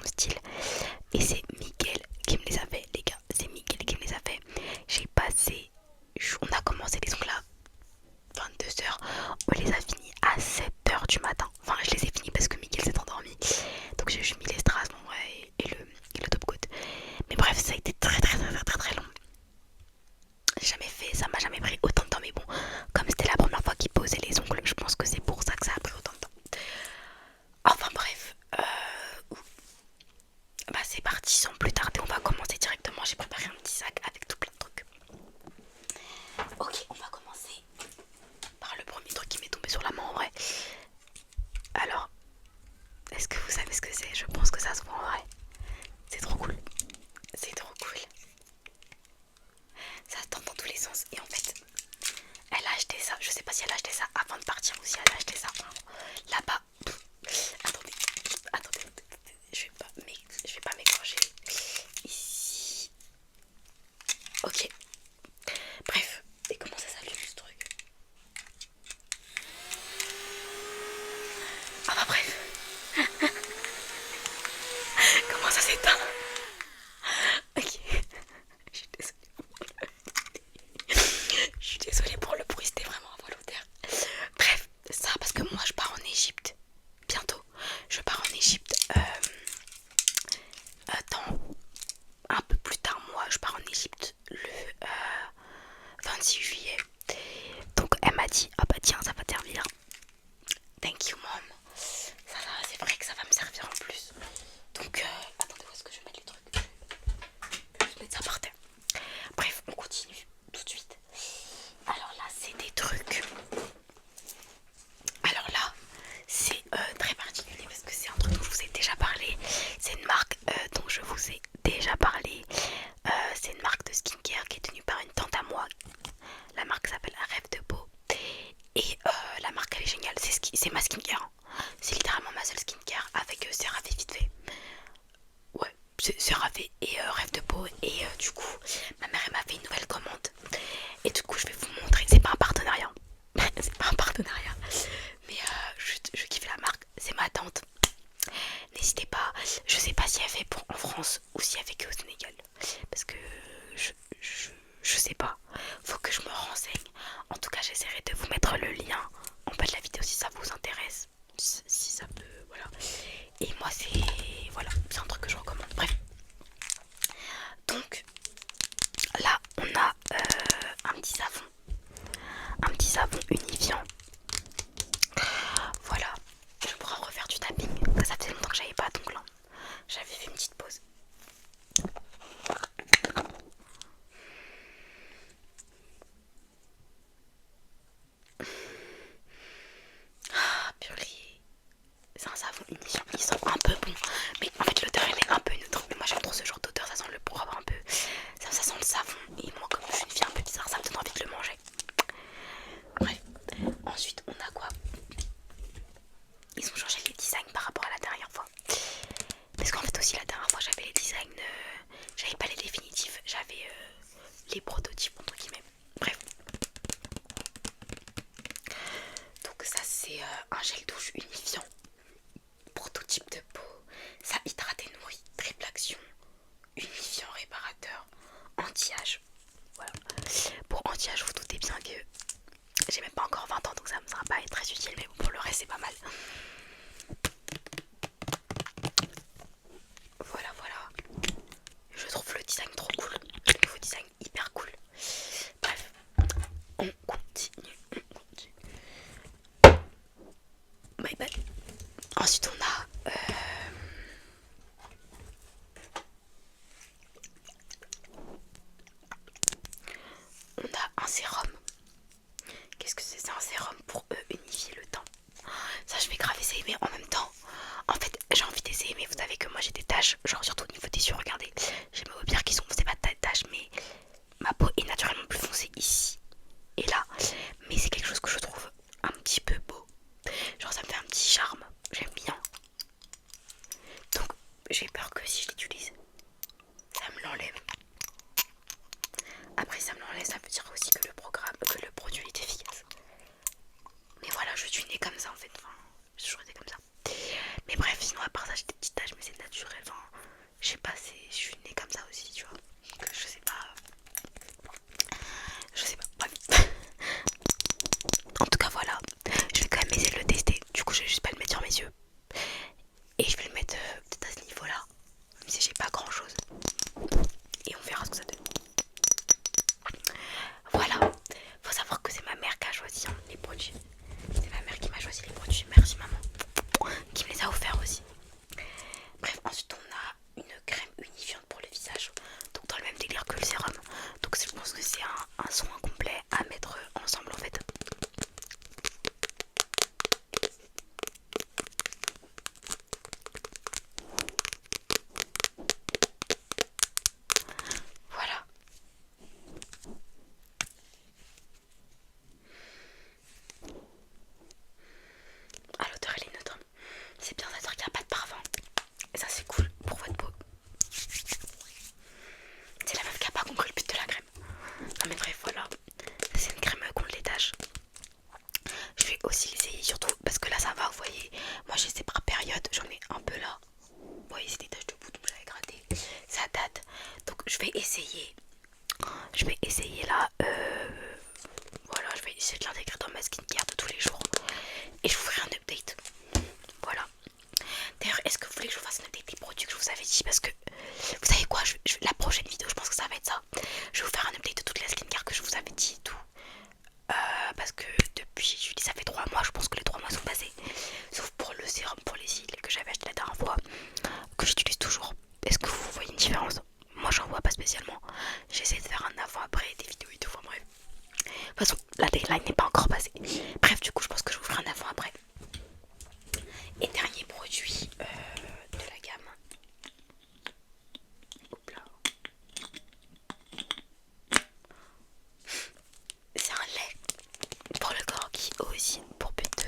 mon style. Et c'est Miguel qui me les a fait, les gars. C'est Miguel qui me les a fait. J'ai passé. On a commencé les ongles à 22h. On les a finis à 7h du matin. Enfin, je les ai finis parce que Miguel s'est endormi. Donc j'ai juste mis les strass et le top coat. Mais bref, ça a été très long. J'ai jamais fait, ça m'a jamais pris autant de temps. Mais bon, comme c'était la première fois qu'il posait les ongles, je pense que c'est pour ça que ça a pris autant de temps. Enfin bref, bah c'est parti sans plus tarder, on va commencer directement. J'ai préparé un petit sac avec tout plein de trucs. Ok, on va commencer par le premier truc qui m'est tombé sur la main en vrai. Alors, est-ce que vous savez ce que c'est? Je pense que ça se voit en vrai. C'est trop cool. C'est trop cool. Ça se tend dans tous les sens. Et en fait, elle a acheté ça. Je sais pas si elle a acheté ça avant de partir ou si elle a acheté ça là-bas. Attendez, attendez. Je vais pas m'écorcher. Ici. Ok. Bref. Et comment ça s'allume ce truc? Ah bah bref. Comment ça s'éteint? Ok. Je suis désolée. Je suis désolée pour le bruit, c'était vraiment involontaire. Bref, ça parce que moi je pars en Égypte. Bientôt. Je pars en Égypte. Dans un peu plus tard, moi je pars en Égypte le 26 juillet. Donc elle m'a dit, ah bah tiens, ça va te servir. Thank you mom. Ça, c'est vrai que ça va me servir en plus. Donc attendez, où est-ce que je vais mettre les trucs? Je vais mettre ça par terre. Bref, on continue tout de suite. Alors là, c'est des trucs. Alors là, c'est très particulier parce que c'est un truc dont je vous ai déjà parlé. C'est une marque dont je vous ai déjà parlé. C'est une marque de skincare qui est tenue par une tante à moi. La marque s'appelle Rêve de Beau. Et la marque elle est géniale. C'est ma skincare. C'est littéralement ma seule skincare avec CeraVe vite fait. Ouais, c'est CeraVe et Rêve de Beau. Et du coup, ma mère elle m'a fait une nouvelle commande. Et du coup, je vais vous montrer. C'est pas un partenariat. C'est pas un partenariat. Mais je kiffe la marque. C'est ma tante. N'hésitez pas. Je sais pas si elle fait pour en France ou si elle fait que au Sénégal. Parce que je sais pas. Faut que je me renseigne. En tout cas, j'essaierai de vous mettre le lien en bas de la vidéo si ça vous intéresse. Si ça peut. Voilà. Et moi, c'est un truc que je recommande. Bref. Donc, là, on a un petit savon. Un petit savon unifiant. Voilà. Je pourrais refaire du tapping. Ça faisait longtemps que j'avais pas d'ongles. J'avais fait une petite pause. Ah, purée. C'est un savon unifiant. Il sent un peu bon. Mais en fait, l'odeur, elle est un peu neutre. Mais moi, j'aime trop ce genre d'odeur. Ça sent le poivre un peu. Ça sent le savon. Et moi, comme je suis une fille un peu bizarre, ça me donne envie de le manger. Bref. Ensuite, on a quoi? Ils ont changé les designs par rapport à la dernière fois. Parce qu'en fait, aussi, la dernière fois, j'avais les designs. J'avais pas les définitifs. J'avais les prototypes, entre guillemets. Bref. Donc ça c'est un gel douche unifiant pour tout type de peau. Ça hydrate et nourrit, triple action, unifiant, réparateur, anti-âge. Voilà. Pour anti-âge, vous doutez bien que j'ai même pas encore 20 ans donc ça me sera pas très utile, mais bon, pour le reste c'est pas mal. Voilà. Je trouve le design trop cool. Le nouveau design hyper cool. Bref, on continue. My bad. Ensuite on a un sérum. Qu'est-ce que c'est? C'est un sérum pour unifier le teint. Ça je vais grave essayer, mais en même temps en fait j'ai envie d'essayer, mais vous savez que moi j'ai des taches, genre surtout au niveau des yeux. Regardez, j'ai mes paupières qui sont, c'est pas de taches, mais ma peau est naturellement plus foncée ici et là. Mais c'est quelque chose que je trouve un petit peu beau. Genre ça me fait un petit charme, j'aime bien. Donc j'ai peur que si je l'utilise, ça me l'enlève. Après ça me l'enlève, ça veut dire aussi que le produit est efficace. Mais voilà, je suis née comme ça en fait. Enfin, j'ai toujours été comme ça. Mais bref, sinon à part ça, j'ai des petites taches, mais c'est naturel. Enfin, sais pas, je suis née comme ça aussi, tu vois. Donc, je sais pas, bref. En tout cas, voilà, je vais quand même essayer de le tester. Du coup, je vais juste pas le mettre sur mes yeux. Et je vais le mettre peut-être à ce niveau-là, même si j'ai pas grand-chose. Et on verra ce que ça donne. Voilà, faut savoir que c'est ma mère qui a choisi les produits. C'est ma mère qui m'a choisi les produits. Merci maman, qui me les a offerts aussi. Bref, ensuite on a une crème unifiante pour le visage, donc dans le même délire que le sérum. Donc je pense que c'est un soin complet à mettre ensemble en fait. Voilà. Ah, l'odeur elle est neutre. C'est bien, c'est-à-dire qu'il n'y a pas de parfum. Et ça c'est cool pour votre peau. C'est la meuf qui a pas compris le but de la crème. Non mais bref, voilà. C'est une crème contre les taches. Je vais aussi l'essayer surtout parce que là ça va, vous voyez. Moi j'ai ces par période, j'en ai un peu là. Vous voyez, c'est des taches de boue donc j'avais gratté. Ça date. Donc je vais essayer. Je vais essayer là. Voilà, je vais essayer de l'intégrer dans ma skincare de tous les jours. Et je vous ferai un update. Voilà. D'ailleurs, est-ce que vous voulez que je vous fasse un update des produits que je vous avais dit? Parce que vous savez quoi, la prochaine vidéo, je pense que ça va être ça. Je vais vous faire un update de toute la skincare que je vous avais dit et tout. Parce que depuis, ça fait 3 mois, je pense que les 3 mois sont passés. Sauf pour le sérum pour les cils que j'avais acheté la dernière fois, que j'utilise toujours. Est-ce que vous voyez une différence? Moi j'en vois pas spécialement. J'essaie de faire un avant-après des vidéos et tout, enfin bref. De toute façon, la deadline n'est pas encore passée. Bref, du coup, je pense que je vous ferai un avant-après. Et dernier produit de la gamme. Hop là. C'est un lait pour le corps qui a aussi pour but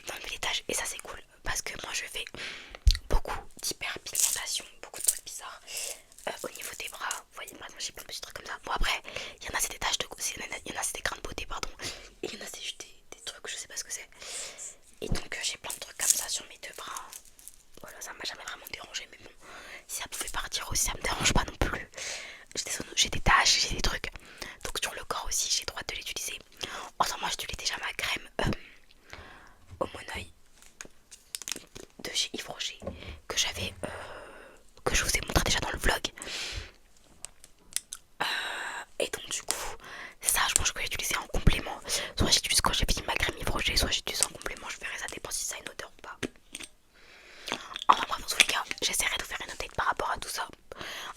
d'enlever les taches. Et ça c'est cool parce que moi je fais beaucoup d'hyperpigmentation, beaucoup de trucs bizarres au niveau des bras. Vous voyez, par exemple, j'ai plein de petits trucs comme ça. Bon, après, il y en a c'est des taches de il y en a c'est des grains de beauté, pardon. Et il y en a c'est juste des trucs, je sais pas ce que c'est. Et donc j'ai plein de trucs comme ça sur mes deux bras. Voilà, ça m'a jamais vraiment dérangé, mais bon, si ça pouvait partir aussi, ça me dérange pas non plus. J'ai des taches, j'ai des trucs. Donc sur le corps aussi, j'ai le droit de l'utiliser. Enfin, moi j'utilise déjà ma crème au monoeil de chez Yves Rocher que j'avais, que je vous ai montré déjà dans le vlog. Et donc du coup, ça je pense que je peux l'utiliser en complément. Soit j'utilise quand j'ai fini ma crème Yves Rocher, soit j'utilise en complément. Je verrai, ça dépend si ça a une odeur ou pas. Enfin bref, dans tous les cas, j'essaierai de vous faire une update par rapport à tout ça.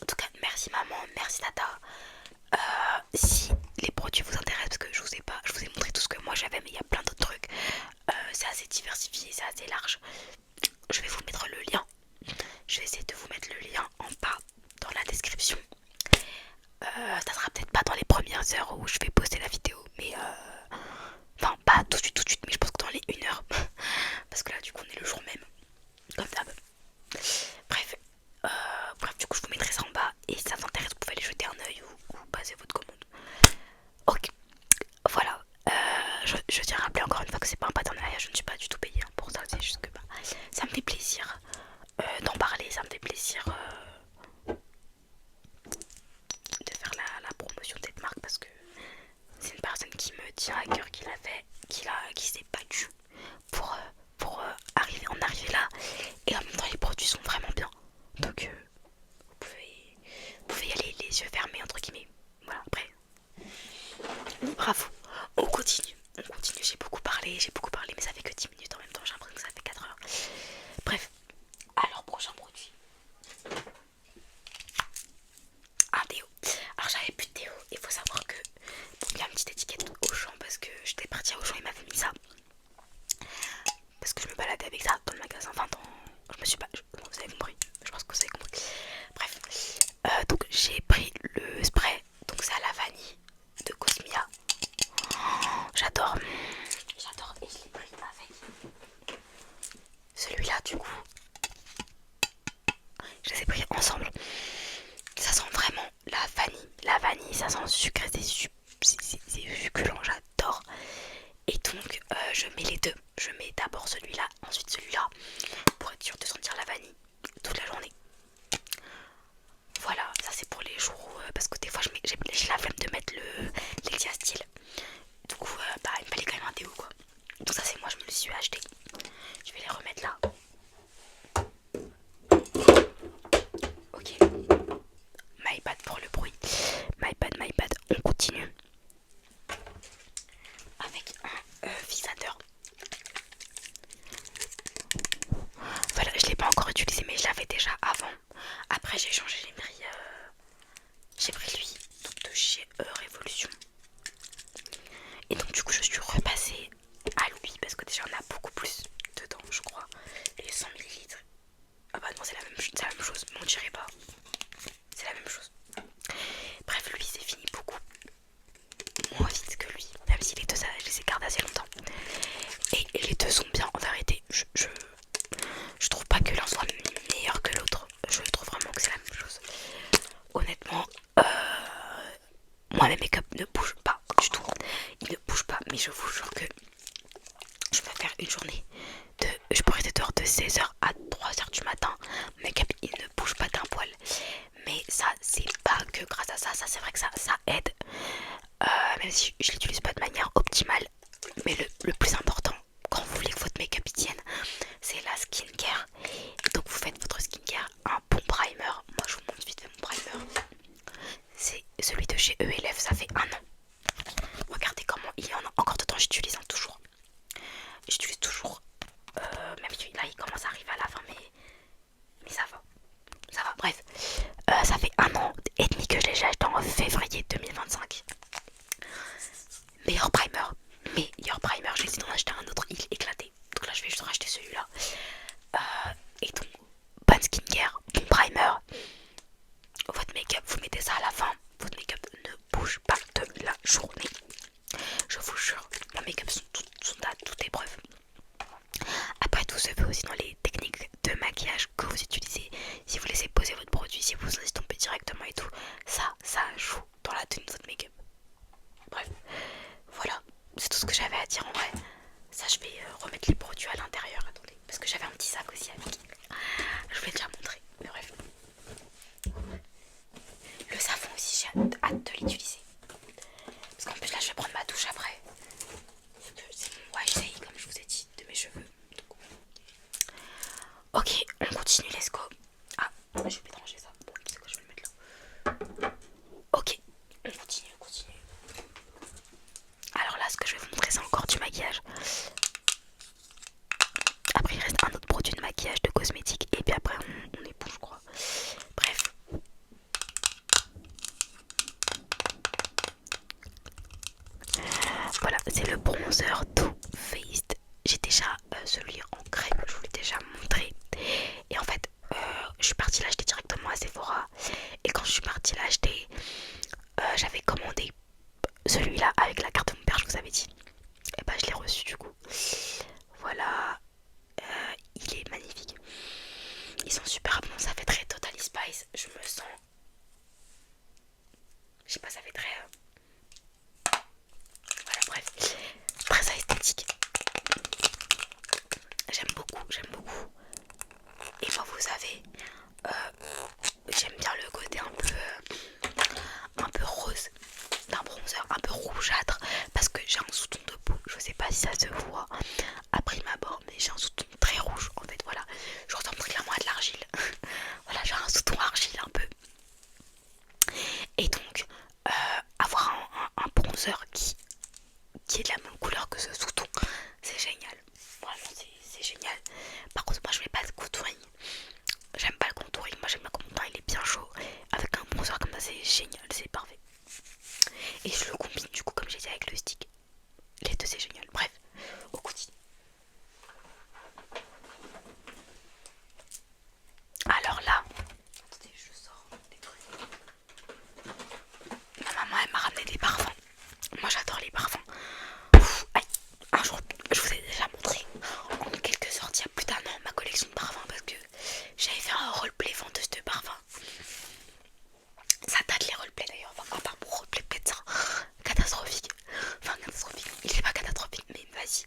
En tout cas, merci maman, merci tata. Si les produits vous intéressent, parce que je vous ai montré tout ce que moi j'avais, mais il y a plein d'autres trucs. C'est assez diversifié, c'est assez large. Je vais vous mettre le lien. Je vais essayer de vous mettre le lien en bas dans la description. Ça sera peut-être pas dans les premières heures où je vais poster la vidéo, mais enfin pas tout de suite, mais je pense que dans les 1 heure. Parce que là du coup on est le jour même, comme d'hab. Bref, du coup je vous mettrai ça en bas. Et si ça vous intéresse, vous pouvez aller jeter un oeil ou passer votre commande. Ok, voilà. Je tiens à rappeler encore une fois que c'est pas un partenariat, je ne suis pas du tout payée pour ça, c'est juste que bah, ça me fait plaisir d'en parler, ça me fait plaisir de faire la promotion de cette marque parce que c'est une personne qui me tient à cœur, qui l'a fait, qui s'est battue pour en arriver là. Et en même temps les produits sont vraiment bien. Donc vous pouvez y aller les yeux fermés entre guillemets. Voilà, après. Bravo, on continue, j'ai beaucoup parlé, mais ça fait que 10 minutes en même temps, j'ai l'impression que ça fait 4 heures. Bref, alors prochain produit. Un déo. Alors j'avais plus de déo, il faut savoir que bon, il y a une petite étiquette Auchan parce que j'étais partie à Auchan, il m'avait mis ça. Parce que je me baladais avec ça dans le magasin, enfin je me suis pas... vous avez compris, je pense que vous avez compris. Bref, donc j'ai pris le spray, donc c'est à la vanille de Cosmia. J'adore, et je l'ai pris avec celui-là du coup. Je les ai pris ensemble. Ça sent vraiment la vanille, ça sent sucré, c'est succulent, j'adore. Et donc je mets les deux, je mets d'abord celui-là, ensuite celui-là, pour être sûr de sentir la vanille toute la journée. c'est la même chose, mais on dirait pas. C'est la même chose. Bref, lui c'est fini beaucoup moins vite que lui, même si les deux ça, je les ai gardés assez longtemps. Et les deux sont bien en vérité. Je trouve pas que l'un soit meilleur que l'autre. Je trouve vraiment que c'est la même chose. Honnêtement, moi mes make-up ne bougent pas du tout. Ils ne bougent pas, mais je vous jure que je peux faire une journée de. Je pourrais être dehors de 16h à 3h du matin. Mes make-up il ne bouge pas d'un poil. Mais ça, c'est pas que grâce à ça. Ça, c'est vrai que ça aide. Même si je l'utilise pas de manière optimale. Mais le plus important, quand vous voulez que votre make-up tienne, c'est la skincare. Donc vous faites votre skincare, un bon primer. Moi je vous montre vite fait mon primer. C'est celui de chez ELF, ça fait 1 an. Regardez comment il y en a encore dedans, j'utilise toujours. J'utilise toujours. Même si là il commence à arriver à la fin, mais ça va. Ça va, bref. Ça fait 1 an et demi que je l'ai acheté en février 2025. Meilleur primer. Meilleur primer, j'ai essayé d'en acheter un autre, il est éclaté. Donc là je vais juste racheter celui-là. Et donc, bonne skincare, bon primer. Votre make-up, vous mettez ça à la fin. Votre make-up ne bouge pas de la journée. Je vous jure, mon make-up sont à toute épreuve. Après tout se fait aussi dans les techniques de maquillage que vous utilisez. Si vous laissez poser votre produit, si vous estompez directement et tout, ça joue dans la tenue de votre make-up. Bref, voilà, c'est tout ce que j'avais à dire en vrai. Ça, je vais remettre les produits à l'intérieur. Attendez, parce que j'avais un petit sac aussi avec. Je vous l'ai déjà montré, mais bref. Le savon aussi, j'ai hâte de l'utiliser. Parce qu'en plus là, je vais prendre ma douche après. C'est mon YG, comme je vous ai dit, de mes cheveux. Donc, ok, on continue, let's go. Ah, je vais peut-être ranger ça. Bon, c'est quoi, je vais le mettre là. Ok, on continue. Alors là, ce que je vais vous montrer, c'est encore du maquillage. Après, il reste un autre produit de maquillage, de cosmétique. Et puis après, on est bon, je crois. Bref. Voilà, c'est le bronzer Too Faced. J'ai déjà celui en crème, je vous l'ai déjà montré. Et en fait, je suis partie l'acheter directement à Sephora. Et quand je suis partie l'acheter, j'avais commandé celui-là avec la carte de mon père, je vous avais dit. Et bah, je l'ai reçu du coup. Voilà, il est magnifique. Ils sont super bons, ça fait très Totally Spice. Je me sens. Je sais pas, ça fait très. Voilà, bref. Très esthétique. J'aime beaucoup. Et moi, vous savez, j'aime bien le côté un peu rose d'un bronzer, un peu rougeâtre. Parce que j'ai un sous-ton de peau. Je sais pas si ça se voit à prime abord, mais j'ai un sous-ton très rouge. En fait, voilà. Je ressemble très clairement à de l'argile. Voilà, j'ai un sous-ton argile un peu. Et donc, avoir un bronzer qui est de la même couleur que ce sous-ton, c'est génial. Vraiment, c'est génial. Par contre, moi, je mets pas de contouring. J'aime pas le contouring. Moi, j'aime bien quand mon teint il est bien chaud. Avec un bronzer comme ça, c'est génial, c'est parfait. Et je le combine du coup, comme j'ai dit, avec le stick. Les deux, c'est génial. Bref, au quotidien. Alors là, attendez, je sors des trucs. Ma maman, elle m'a ramené des parfums. Moi, j'adore les parfums. Aïe. Un jour, je vous ai déjà montré en quelque sorte, il y a plus d'1 an, ma collection de parfums parce que j'avais fait un roleplay vendeuse de parfums. Ça date les roleplays d'ailleurs, enfin, à part mon roleplay médecin, catastrophique. Enfin, catastrophique, il est pas catastrophique, mais vas-y.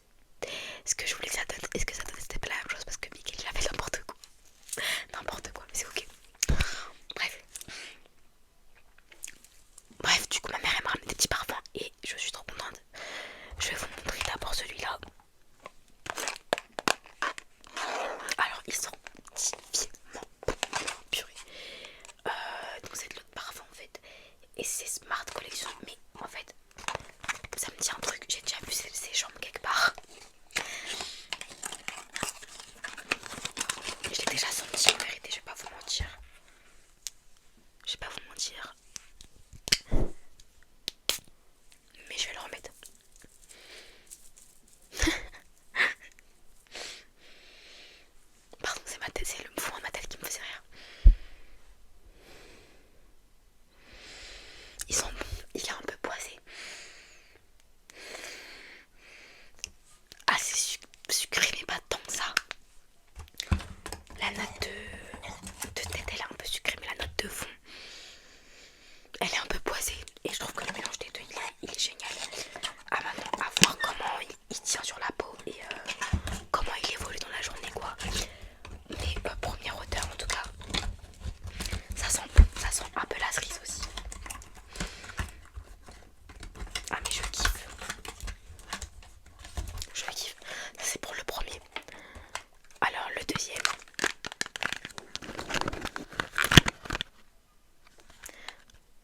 Ce que je voulais que ça donne, est-ce que ça donne, c'était pas la même chose parce que Mickaël il a fait n'importe quoi. N'importe quoi, mais c'est ok. Bref. Bref, du coup, ma mère elle m'a ramené des petits parfums et je suis trop contente. Je vais vous montrer d'abord celui-là. Alors, ils sont divinement purée.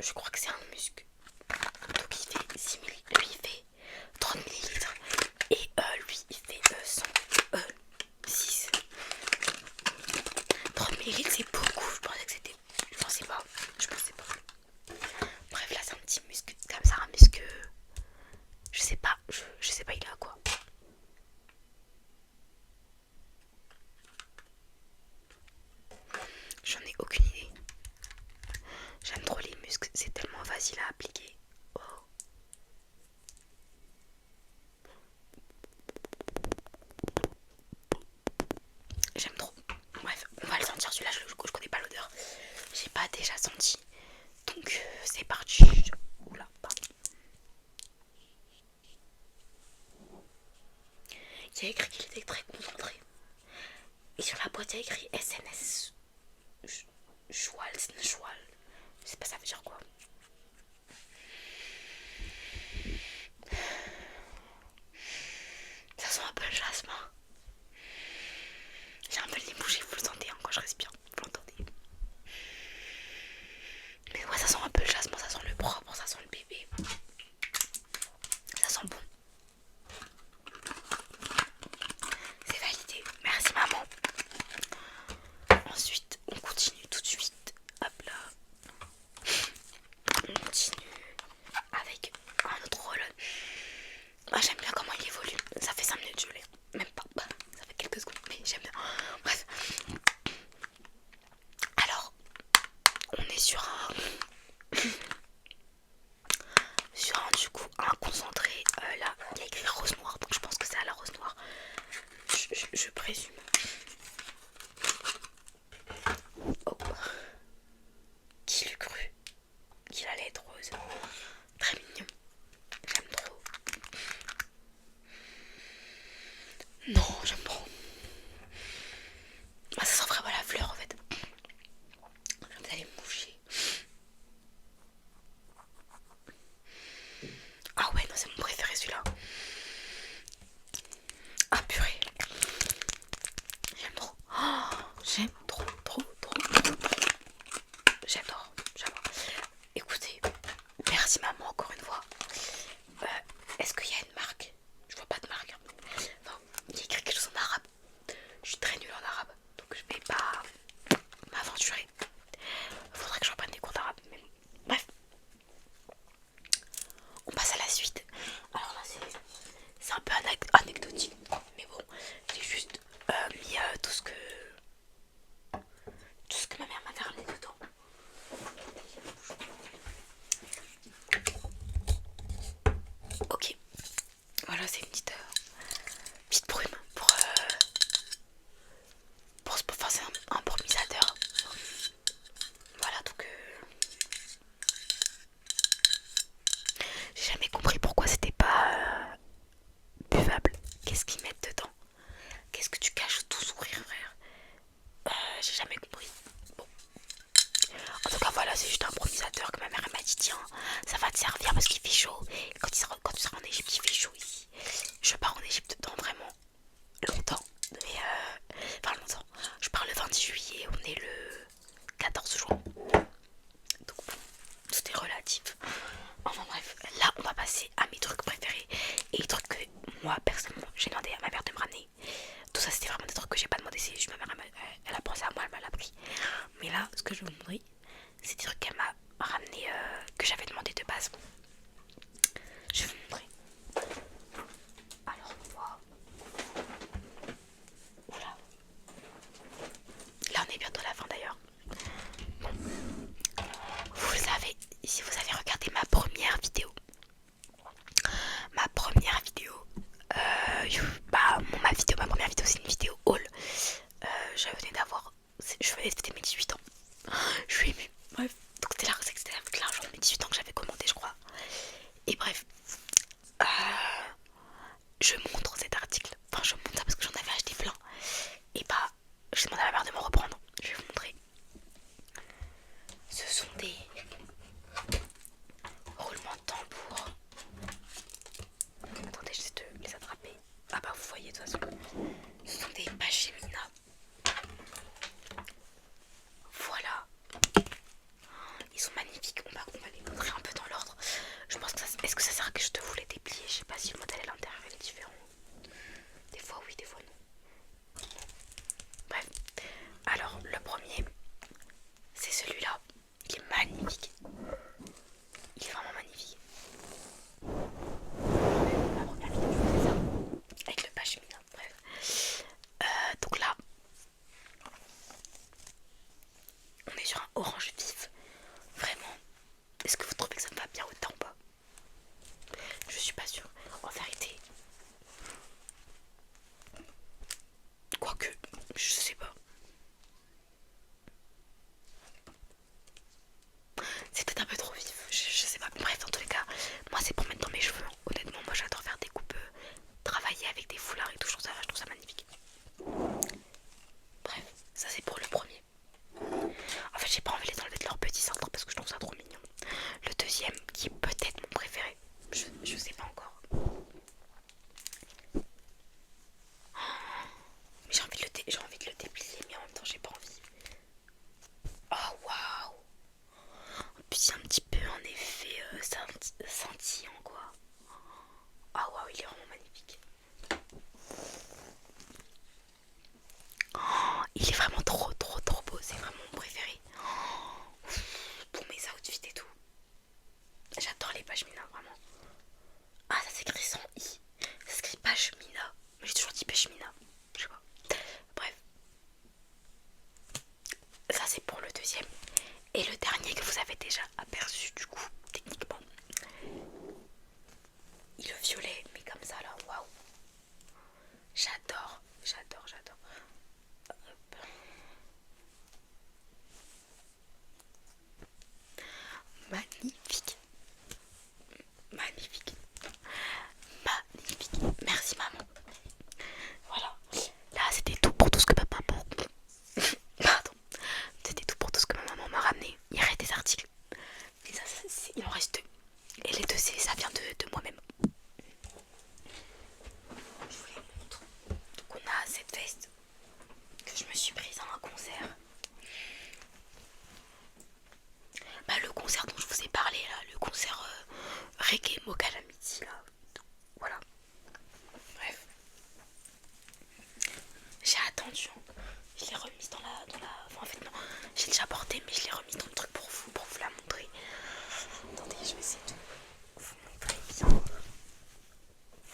je crois que c'est un musc. Donc il fait 6 millilitres, lui il fait 30 millilitres. Et lui il fait 6. 30 millilitres c'est beaucoup, je pensais que c'était... Je pensais pas. Bref là c'est un petit musc comme ça, un musc... Je sais pas, je sais pas il a quoi. J'en ai aucune idée. J'aime trop les muscles, c'est tellement facile à appliquer. Oh. J'aime trop. Bref, on va le sentir celui-là, je connais pas l'odeur. J'ai pas déjà senti. Donc c'est parti. Oula, pardon. Il y a écrit qu'il était très concentré. Et sur la boîte il y a écrit SNS Choual. Je sais pas ça veut dire quoi. Ça sent un peu le jasmin. J'ai un peu le nez bouché, vous le sentez hein, quand je respire, vous l'entendez. Mais ouais, ça sent un peu le jasmin, ça sent le propre, ça sent le bébé. Ça sent bon. C'est validé. Merci maman. Ensuite, on continue tout de suite. Hop là. On continue avec un autre roll. Ah, j'aime bien comment il évolue. Ça fait 5 minutes que je l'ai. Même pas. Ça fait quelques secondes, mais j'aime bien. Bref. Alors, on est sur un du coup un concentré. Là, il y a écrit rose noire, donc je pense que c'est à la rose noire. Je présume. Oh. Qui l'eût cru qu'il allait être rose. Très mignon. J'aime trop. Non, j'aime trop. Ah, ça sent vraiment la fleur en fait. Vous allez me moucher. Ah ouais, non, c'est mon préféré celui-là. Ah purée. J'aime trop. Oh, j'aime trop. J'adore. Écoutez, merci maman encore une fois. Est-ce qu'il y a une marque? Je vois pas de marque. Non, il y a écrit quelque chose en arabe. Je suis très nulle en arabe, donc je vais pas m'aventurer. Faudrait que j'en prenne des cours d'arabe. Mais bref, on passe à la suite. Alors là, c'est un peu anecdotique, mais bon, j'ai juste mis tout ce que ma mère m'avait ramené dedans. Ok, voilà, c'est une petite brume pour faire un brumisateur. Voilà, donc j'ai jamais compris pourquoi c'était pas buvable. Qu'est-ce qu'ils mettent dedans? Qu'est-ce que tu caches tout sourire, frère? J'ai jamais compris. Bon. En tout cas, voilà, c'est juste un brumisateur que ma mère m'a dit tiens, ça va te servir parce qu'il fait chaud. Quand tu seras en Égypte, il fait chaud ici. Je pars en Égypte dans vraiment longtemps. Mais enfin longtemps. Je pars le 26 juillet, on est le 14 juin. Donc bon, tout est relatif. Enfin bref, là on va passer à mes trucs préférés. Et les trucs que moi personnellement j'ai demandé à ma mère de me ramener. Tout ça c'était vraiment des trucs que j'ai pas demandé, c'est juste ma mère elle a pensé à moi, elle m'a pris. Mais là ce que je vous montrer, c'est des trucs qu'elle m'a ramené, que j'avais demandé de base. Je vais vous montrer. Alors on voit. Voilà. Là on est bientôt à la fin d'ailleurs. Bon. Vous le savez, si vous avez regardé ma première vidéo, ma première vidéo, ma première vidéo c'est une vidéo haul. Je venais de fêter mes 18 ans. Je suis émue. Bref, donc c'était avec l'argent de mes 18 ans que j'avais commandé, je crois. Et bref, orange vif. Vraiment. Est-ce que vous trouvez que ça me va bien autant ou pas? Je suis pas sûre. En vérité. Quoique, je sais pas. C'est peut-être un peu trop vif. Je sais pas. Bref, dans tous les cas, moi c'est pour mettre dans mes cheveux. Honnêtement, moi j'adore faire des coupes, travailler avec des foulards et tout. Je trouve ça magnifique. Bref, ça c'est pour le premier. En fait, j'ai pas envie de les enlever de leur petit centre parce que je trouve ça trop mignon. Le deuxième, qui est peut-être mon préféré, je sais pas encore. Mais j'ai envie de le déplier, mais en même temps, j'ai pas envie. Oh waouh! Puis c'est un petit peu en effet scintillant quoi. Ah waouh, il est vraiment magnifique. Oh, il est vraiment trop beau, c'est vraiment mon préféré. Oh, pour mes outfits et tout. J'adore les pashminas, vraiment. Ah, ça s'écrit sans i. Ça s'écrit pashmina. Mais j'ai toujours dit pashmina. Je sais pas. Bref. Ça c'est pour le deuxième. Et le dernier que vous avez déjà aperçu du coup, techniquement. Le violet, mais comme ça là, waouh. J'adore. Hop. Magnifique. Magnifique. Merci maman. Voilà. Là c'était tout pour tout ce que ma maman. Pardon. C'était tout pour tout ce que ma maman m'a ramené. Il y aurait des articles. Mais ça, il en reste deux. Et les deux, ça vient de moi-même. Je vous les montre. Donc on a cette veste que je me suis prise à un concert. Bah le concert dont je vous ai parlé là, le concert Reggae Mokalamiti là. Voilà. Bref. J'ai attendu. Je l'ai remise dans la. Enfin, en fait non, j'ai déjà porté mais je l'ai remise dans le truc pour vous la montrer. Attendez, je vais essayer de vous montrer bien.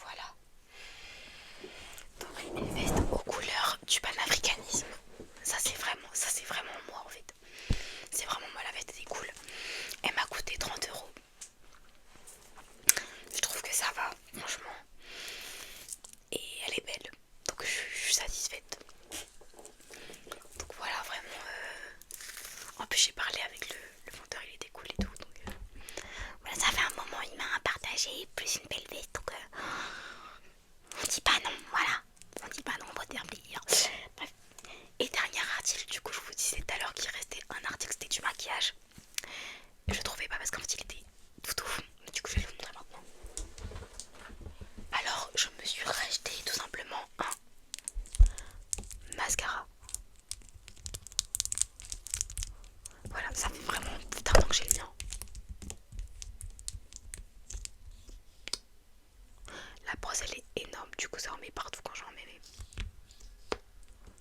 Voilà. Donc une veste aux couleurs du panafricanisme. Ça c'est vraiment moi en fait. C'est vraiment moi, la veste elle est cool. Elle m'a coûté 30 €. Je trouve que ça va, franchement. Et elle est belle. Donc je suis satisfaite. Donc voilà, vraiment. En plus j'ai parlé avec le vendeur, il était cool et tout. Donc voilà, ça fait un moment, il m'a partagé plus une belle veste. Donc on dit pas non, voilà. On dit pas non, on va dire plaisir. Bref. Et dernier article, du coup je vous disais tout à l'heure qu'il restait un article, c'était du maquillage. Je trouvais pas parce qu'en fait il était tout au fond. Du coup je vais le montrer maintenant. Alors je me suis racheté tout simplement un mascara. Voilà, ça fait vraiment putain de temps que j'ai le mien. La brosse elle est énorme, du coup ça en met partout quand j'en mets.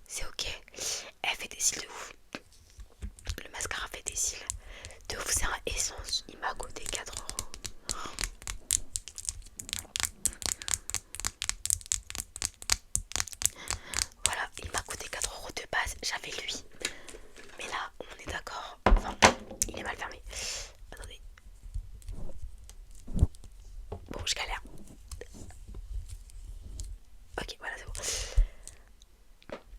C'est ok. Elle fait des cils de ouf. Le mascara fait des cils de ouf, c'est un Essence. Il m'a coûté 4 €. Voilà, il m'a coûté 4 € de base. J'avais lui. Mais là, on est d'accord. Enfin, il est mal fermé. Attendez. Bon, je galère. Ok, voilà, c'est bon.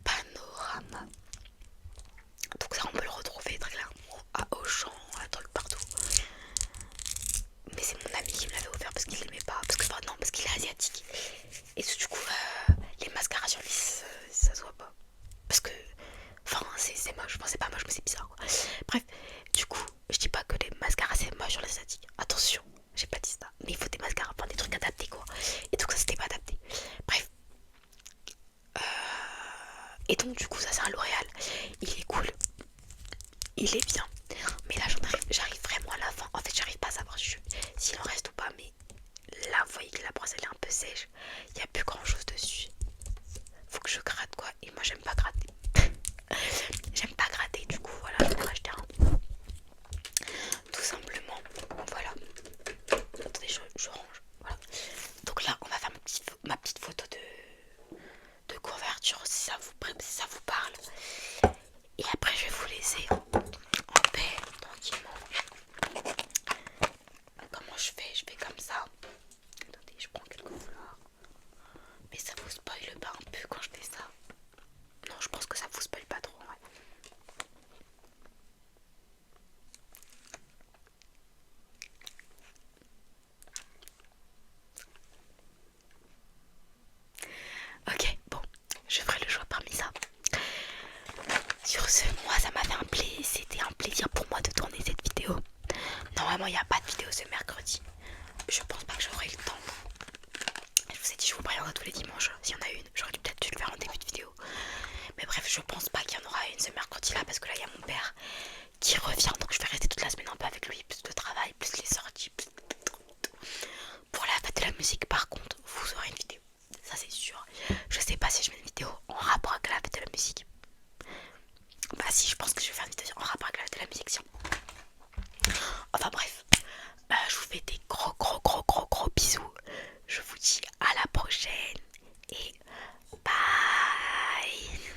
Panorama. Donc ça, on peut le retrouver très clairement à Auchan, à truc partout. Mais c'est mon ami qui me l'avait offert parce qu'il l'aimait pas. Parce que, enfin, non, parce qu'il est asiatique. Et du coup, les mascaras sur lui, ça se voit pas. Parce que, enfin, c'est moche. Enfin, c'est pas moche, mais c'est bizarre, quoi. Bref, du coup, je dis pas que les mascaras c'est moche sur les asiatiques. Attention, j'ai pas dit ça. Mais il faut des mascaras, enfin des trucs adaptés, quoi. Et donc, ça c'était pas adapté. Bref. Et donc, du coup, ça c'est un L'Oréal. Il est cool. Il est bien. Mais là, j'arrive vraiment à la fin. En fait, j'arrive pas à savoir s'il en reste ou pas. Mais là, vous voyez que la brosse elle est un peu sèche. Il n'y a plus grand chose dessus. Faut que je gratte quoi. Et moi, j'aime pas gratter. J'aime pas gratter. Du coup, voilà, je vais racheter un. Tout simplement. Voilà. Attendez, je range. Voilà. Donc là, on va faire ma petite photo de couverture si ça vous parle. Et après, je vais vous laisser en il n'y a pas de vidéo ce mercredi. Je pense pas que j'aurai le temps. Je vous ai dit, je vous préviendrai tous les dimanches s'il y en a une. J'aurais peut-être dû le faire en début de vidéo. Mais bref, je pense pas qu'il y en aura une ce mercredi là parce que là il y a mon père qui revient, donc je vais rester toute la semaine un peu avec lui, plus de travail, plus les sorties, plus... Pour la fête de la musique par contre, vous aurez une vidéo, ça c'est sûr. Je sais pas si je mets une vidéo en rapport avec la fête de la musique. Bah si, je pense que je vais faire une vidéo en rapport avec la fête de la musique. Si